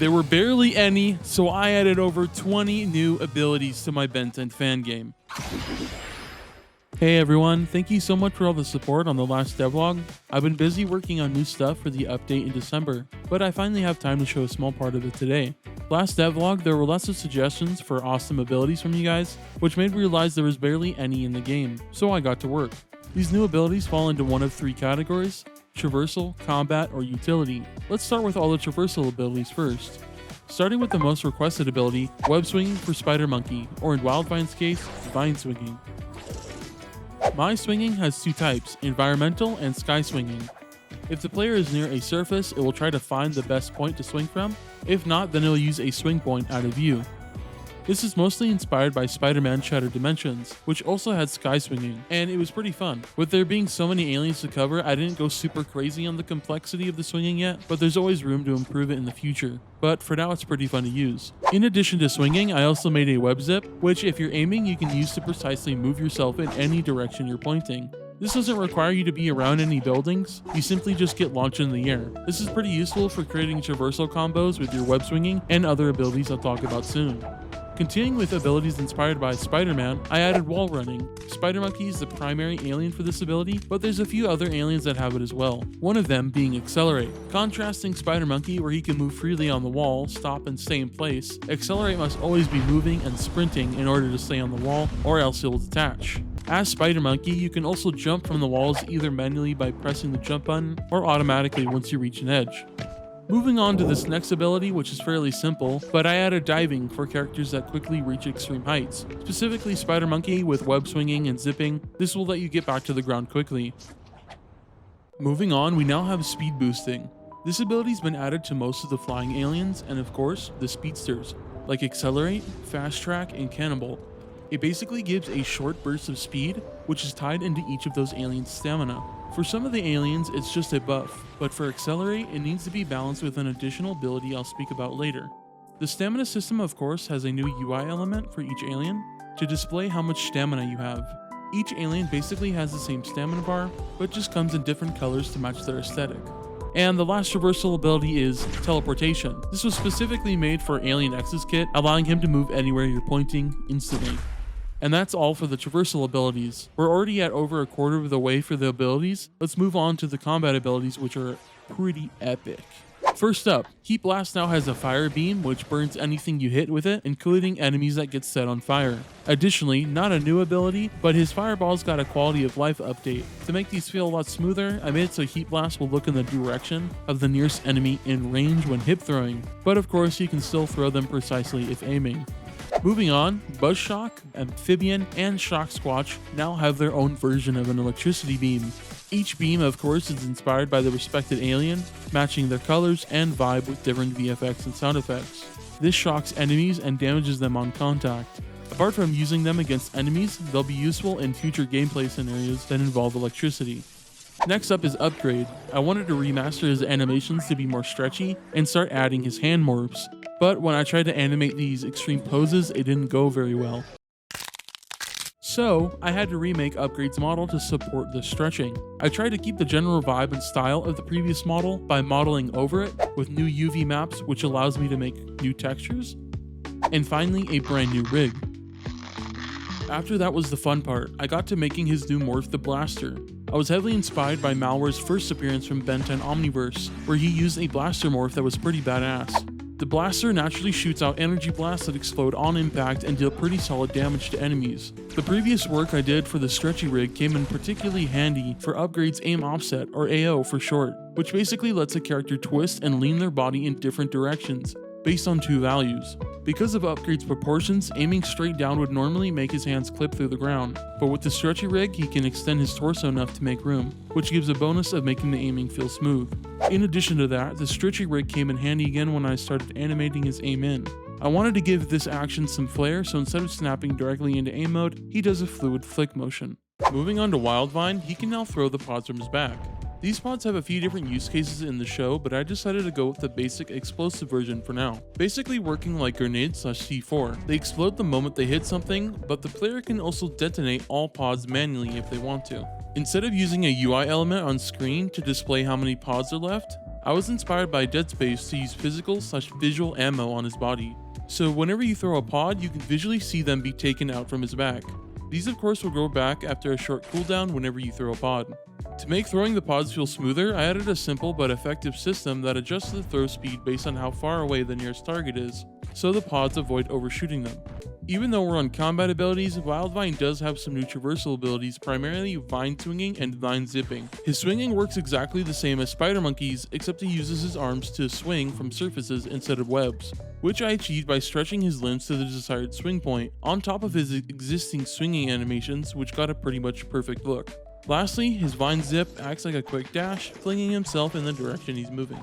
There were barely any, so I added over 20 new abilities to my Ben 10 fan game. Hey everyone, thank you so much for all the support on the last devlog. I've been busy working on new stuff for the update in December, but I finally have time to show a small part of it today. Last devlog, there were lots of suggestions for awesome abilities from you guys, which made me realize there was barely any in the game, so I got to work. These new abilities fall into one of three categories: traversal, combat, or utility. Let's start with all the traversal abilities first. Starting with the most requested ability, web swinging for Spider Monkey, or in Wildvine's case, vine swinging. My swinging has two types, environmental and sky swinging. If the player is near a surface, it will try to find the best point to swing from. If not, then it will use a swing point out of view. This is mostly inspired by Spider-Man Shattered Dimensions, which also had sky swinging, and it was pretty fun. With there being so many aliens to cover, I didn't go super crazy on the complexity of the swinging yet, but there's always room to improve it in the future. But for now, it's pretty fun to use. In addition to swinging, I also made a web zip, which if you're aiming, you can use to precisely move yourself in any direction you're pointing. This doesn't require you to be around any buildings, you simply just get launched in the air. This is pretty useful for creating traversal combos with your web swinging and other abilities I'll talk about soon. Continuing with abilities inspired by Spider-Man, I added wall running. Spider Monkey is the primary alien for this ability, but there's a few other aliens that have it as well, one of them being Accelerate. Contrasting Spider Monkey, where he can move freely on the wall, stop and stay in place, Accelerate must always be moving and sprinting in order to stay on the wall, or else he will detach. As Spider Monkey, you can also jump from the walls either manually by pressing the jump button, or automatically once you reach an edge. Moving on to this next ability, which is fairly simple, but I added diving for characters that quickly reach extreme heights. Specifically Spider Monkey with web swinging and zipping, this will let you get back to the ground quickly. Moving on, we now have speed boosting. This ability's been added to most of the flying aliens, and of course, the speedsters, like Accelerate, Fast Track, and Cannonball. It basically gives a short burst of speed, which is tied into each of those aliens' stamina. For some of the aliens, it's just a buff, but for Accelerate, it needs to be balanced with an additional ability I'll speak about later. The stamina system, of course, has a new UI element for each alien to display how much stamina you have. Each alien basically has the same stamina bar, but just comes in different colors to match their aesthetic. And the last traversal ability is Teleportation. This was specifically made for Alien X's kit, allowing him to move anywhere you're pointing instantly. And that's all for the traversal abilities. We're already at over a quarter of the way for the abilities. Let's move on to the combat abilities, which are pretty epic. First up, Heat Blast now has a fire beam which burns anything you hit with it, including enemies that get set on fire. Additionally, not a new ability, but his fireballs got a quality of life update. To make these feel a lot smoother, I made it so Heat Blast will look in the direction of the nearest enemy in range when hip throwing, but of course you can still throw them precisely if aiming. Moving on, Buzz Shock, Amphibian, and Shock Squatch now have their own version of an electricity beam. Each beam, of course, is inspired by the respected alien, matching their colors and vibe with different VFX and sound effects. This shocks enemies and damages them on contact. Apart from using them against enemies, they'll be useful in future gameplay scenarios that involve electricity. Next up is Upgrade. I wanted to remaster his animations to be more stretchy and start adding his hand morphs. But when I tried to animate these extreme poses, it didn't go very well. So, I had to remake Upgrade's model to support the stretching. I tried to keep the general vibe and style of the previous model by modeling over it with new UV maps, which allows me to make new textures. And finally, a brand new rig. After that was the fun part. I got to making his new morph, the Blaster. I was heavily inspired by Malware's first appearance from Ben 10 Omniverse, where he used a blaster morph that was pretty badass. The blaster naturally shoots out energy blasts that explode on impact and deal pretty solid damage to enemies. The previous work I did for the stretchy rig came in particularly handy for Upgrade's aim offset, or AO for short, which basically lets a character twist and lean their body in different directions, based on two values. Because of Upgrade's proportions, aiming straight down would normally make his hands clip through the ground, but with the stretchy rig, he can extend his torso enough to make room, which gives a bonus of making the aiming feel smooth. In addition to that, the stretchy rig came in handy again when I started animating his aim in. I wanted to give this action some flair, so instead of snapping directly into aim mode, he does a fluid flick motion. Moving on to Wildvine, he can now throw the pods from his back. These pods have a few different use cases in the show, but I decided to go with the basic explosive version for now. Basically working like grenades/C4. They explode the moment they hit something, but the player can also detonate all pods manually if they want to. Instead of using a UI element on screen to display how many pods are left, I was inspired by Dead Space to use physical/visual ammo on his body. So whenever you throw a pod, you can visually see them be taken out from his back. These of course will grow back after a short cooldown whenever you throw a pod. To make throwing the pods feel smoother, I added a simple but effective system that adjusts the throw speed based on how far away the nearest target is, so the pods avoid overshooting them. Even though we're on combat abilities, Wildvine does have some new traversal abilities, primarily vine swinging and vine zipping. His swinging works exactly the same as Spider Monkey's, except he uses his arms to swing from surfaces instead of webs, which I achieved by stretching his limbs to the desired swing point, on top of his existing swinging animations, which got a pretty much perfect look. Lastly, his vine zip acts like a quick dash, flinging himself in the direction he's moving.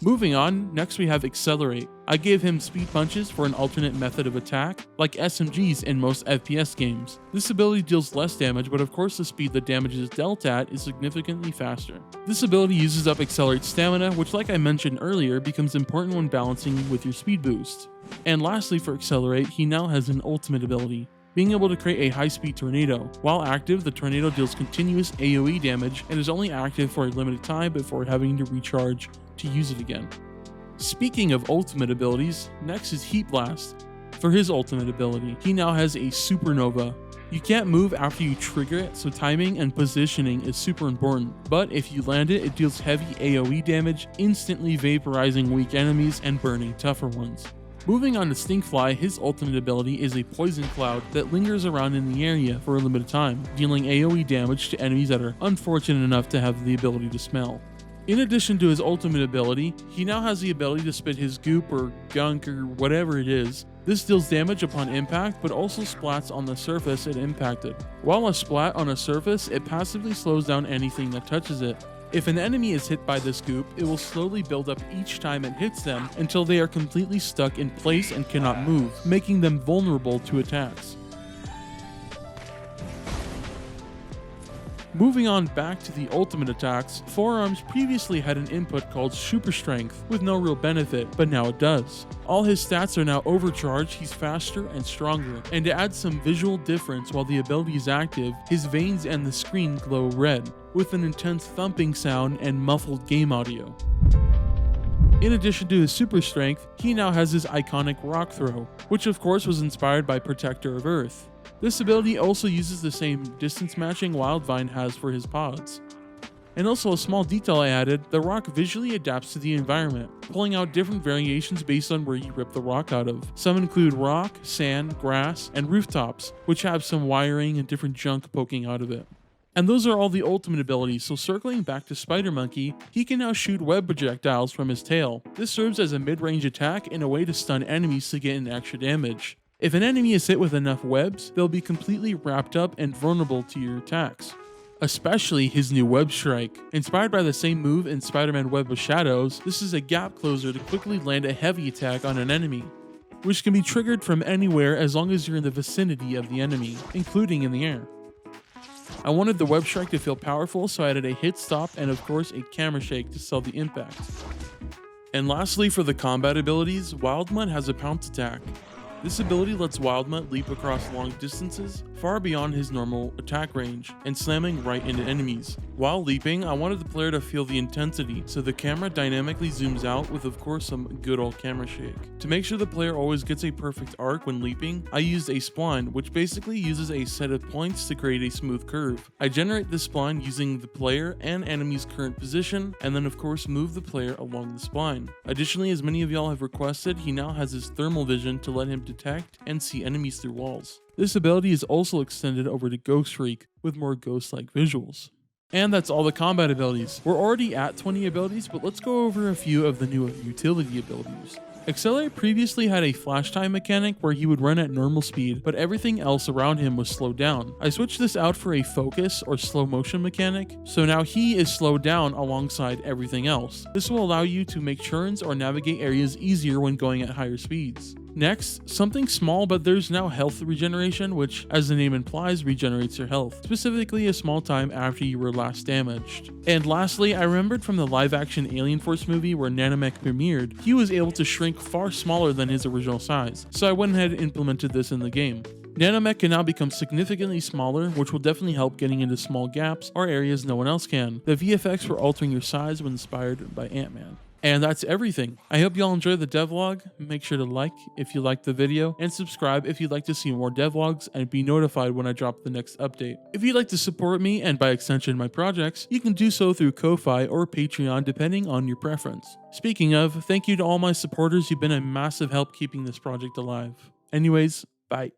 Moving on, next we have Accelerate. I gave him speed punches for an alternate method of attack, like SMGs in most FPS games. This ability deals less damage, but of course the speed the damage is dealt at is significantly faster. This ability uses up Accelerate's stamina, which like I mentioned earlier, becomes important when balancing with your speed boost. And lastly for Accelerate, he now has an ultimate ability, being able to create a high-speed tornado. While active, the tornado deals continuous AoE damage and is only active for a limited time before having to recharge to use it again. Speaking of ultimate abilities, next is Heat Blast. For his ultimate ability, he now has a Supernova. You can't move after you trigger it, so timing and positioning is super important, but if you land it, it deals heavy AoE damage, instantly vaporizing weak enemies and burning tougher ones. Moving on to Stinkfly, his ultimate ability is a poison cloud that lingers around in the area for a limited time, dealing AoE damage to enemies that are unfortunate enough to have the ability to smell. In addition to his ultimate ability, he now has the ability to spit his goop or gunk or whatever it is. This deals damage upon impact, but also splats on the surface it impacted. While a splat on a surface, it passively slows down anything that touches it. If an enemy is hit by this goop, it will slowly build up each time it hits them until they are completely stuck in place and cannot move, making them vulnerable to attacks. Moving on back to the ultimate attacks, Forearms previously had an input called Super Strength with no real benefit, but now it does. All his stats are now overcharged, he's faster and stronger, and to add some visual difference while the ability is active, his veins and the screen glow red, with an intense thumping sound and muffled game audio. In addition to his super strength, he now has his iconic rock throw, which of course was inspired by Protector of Earth. This ability also uses the same distance matching Wildvine has for his pods. And also a small detail I added, the rock visually adapts to the environment, pulling out different variations based on where you rip the rock out of. Some include rock, sand, grass, and rooftops, which have some wiring and different junk poking out of it. And those are all the ultimate abilities, so circling back to Spider Monkey, he can now shoot web projectiles from his tail. This serves as a mid-range attack and a way to stun enemies to get in extra damage. If an enemy is hit with enough webs, they'll be completely wrapped up and vulnerable to your attacks. Especially his new Web Strike. Inspired by the same move in Spider-Man Web of Shadows, this is a gap closer to quickly land a heavy attack on an enemy, which can be triggered from anywhere as long as you're in the vicinity of the enemy, including in the air. I wanted the Web Strike to feel powerful, so I added a hit stop and of course a camera shake to sell the impact. And lastly, for the combat abilities, Wildmutt has a Pounce attack. This ability lets Wildmutt leap across long distances, far beyond his normal attack range, and slamming right into enemies. While leaping, I wanted the player to feel the intensity, so the camera dynamically zooms out with of course some good old camera shake. To make sure the player always gets a perfect arc when leaping, I used a spline, which basically uses a set of points to create a smooth curve. I generate this spline using the player and enemy's current position, and then of course move the player along the spline. Additionally, as many of y'all have requested, he now has his thermal vision to let him detect and see enemies through walls. This ability is also extended over to Ghost Freak with more ghost-like visuals. And that's all the combat abilities. We're already at 20 abilities, but let's go over a few of the new utility abilities. Accelerate previously had a flash time mechanic where he would run at normal speed, but everything else around him was slowed down. I switched this out for a focus or slow motion mechanic, so now he is slowed down alongside everything else. This will allow you to make turns or navigate areas easier when going at higher speeds. Next, something small, but there's now health regeneration, which, as the name implies, regenerates your health, specifically a small time after you were last damaged. And lastly, I remembered from the live-action Alien Force movie where Nanomech premiered, he was able to shrink far smaller than his original size, so I went ahead and implemented this in the game. Nanomech can now become significantly smaller, which will definitely help getting into small gaps or areas no one else can. The VFX for altering your size was inspired by Ant-Man. And that's everything. I hope y'all enjoy the devlog. Make sure to like if you liked the video, and subscribe if you'd like to see more devlogs and be notified when I drop the next update. If you'd like to support me, and by extension my projects, you can do so through Ko-Fi or Patreon depending on your preference. Speaking of, thank you to all my supporters. You've been a massive help keeping this project alive. Anyways, bye.